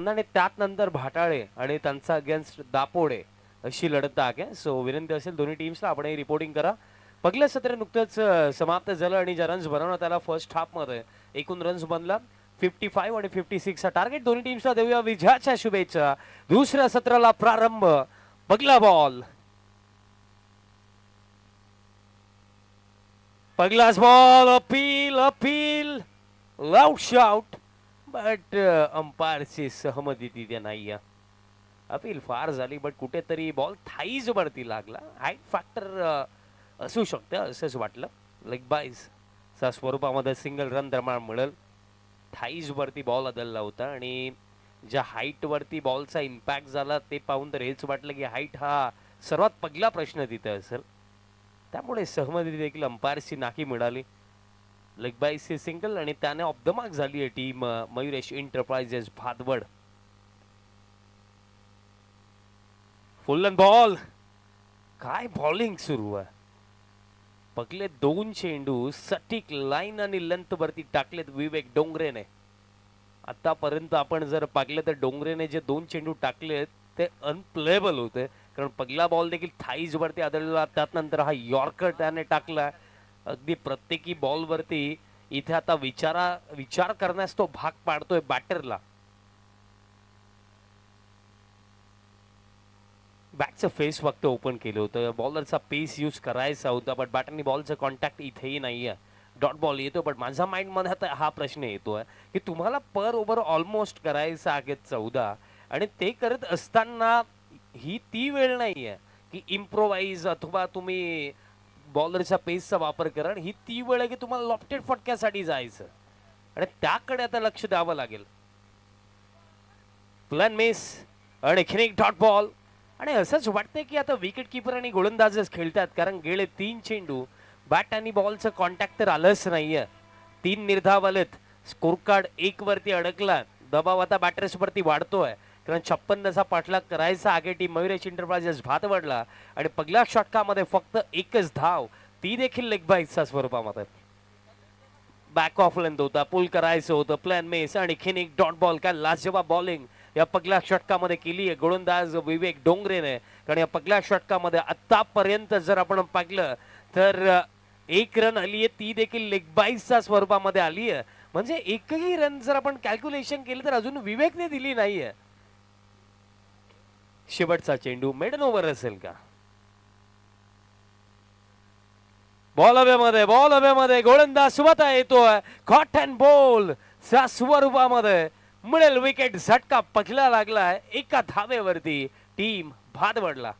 सामना त्यात नंतर भाटाळे आणि त्यांचा अगेन्स्ट दापोडे अशी लढत आहे. सो विनंती असेल दोन्ही टीम्सला आपण रिपोर्टिंग करा. पहिलं सत्र नुकतंच समाप्त झालं आणि ज्या रन्स बनवण्यात आला फर्स्ट हाफ मध्ये एकूण रन्स बनला 55 आणि 56 चा टार्गेट. दोन्ही टीम्सला देऊया विजयाच्या शुभेच्छा. दुसऱ्या सत्राला प्रारंभ. पहिला बॉल, पहिलाच ball. Appeal loud shout, but अंपायरची सहमती तिथे नाही. अपील फार झाली बट कुठेतरी बॉल थाईज वरती लागला. हाईट फॅक्टर असू शकतं असंच वाटलं. लेग बाईज च्या स्वरूपामध्ये सिंगल रन दरम्यान मिळेल. थाईज वरती बॉल आदळला होता आणि ज्या हाईट वरती बॉलचा इम्पॅक्ट झाला ते पाहून तर हेच वाटलं की हाईट हा सर्वात पहिला प्रश्न तिथे असेल. त्यामुळे सहमती देखील अंपायरची नाकी मिळाली. लेग बाईजची सिंगल आणि त्याने ऑफ द मार्क झाली आहे team Mayuresh enterprises Bhadwad. Full and ball. काय बॉलिंग सुरू आहे. पगले दोन चेंडू सटीक लाईन आणि लेंथ वरती टाकलेत विवेक डोंगरेने. आतापर्यंत आपण जर पाहिलं तर डोंगरेने जे दोन चेंडू टाकलेत ते अनप्लेबल होते. कारण पहिला बॉल देखील थाईज वरती आदळला. त्यानंतर हा यॉर्कर त्याने टाकला. अगदी प्रत्येकी बॉल वरती इथे आता विचार करण्यास तो भाग पाडतोय बॅटरला. बॅटचं फेस फक्त ओपन केलं होतं. बॉलरचा पेस यूज करायचा होता बट बॅटरनी बॉलचं कॉन्टॅक्ट इथेही नाहीये. डॉट बॉल येतो बट माझ्या माइंड मध्ये आता हा प्रश्न येतोय की तुम्हाला पर ओव्हर ऑलमोस्ट करायचं आहे 14 आणि ते करत असताना ही ती वेळ नाहीये की इम्प्रोवाइज अथवा तुम्ही बॉलरच्या पेसचा वापर करा. ही ती वेळ आहे की तुम्हाला लॉफ्टेड फटक्यासाठी जायचं आणि त्याकडे आता लक्ष द्यावं लागेल. प्लॅन मिस आणि एक डॉट बॉल. आणि असंच वाटतंय की आता विकेट किपर आणि गोलंदाजच खेळतात कारण गेले 3 चेंडू बॅट आणि बॉलचं कॉन्टॅक्ट तर आलंच नाहीये. 3 निर्धावलेत. स्कोर कार्ड 1 वरती अडकला. दबाव आता बॅटर्स वरती वाढतोय कारण 56चा पाठलाग करायचा आगे टीम मयुरेश एंटरप्राइजेस भादवडला आणि पहिल्या षटकामध्ये फक्त एकच धाव, ती देखील लेग बाईटच्या स्वरूपामध्ये. बॅक ऑफ लेंथ होता, पुल करायचं होतं. प्लॅन मेस आणि एक डॉट बॉल. काय लाजवाब बॉलिंग या पहिल्या षटकामध्ये केली आहे गोलंदाज विवेक डोंगरेने. कारण या पहिल्या षटकामध्ये आतापर्यंत जर आपण पाहिलं तर 1 रन आली आहे, ती देखील लेग बाईटच्या स्वरूपामध्ये आली आहे. म्हणजे एकही रन जर आपण कॅल्क्युलेशन केलं तर अजून विवेकने दिली नाहीये. शेवटचा चेंडू मेडन ओव्हर असेल का. बॉल हवेमध्ये गोलंदाज स्वतः येतोय. कॉट अँड बॉल च्या स्वरूपामध्ये मिळेल विकेट. झटका पहिला लागलाय एका धावेवरती टीम भादवडला.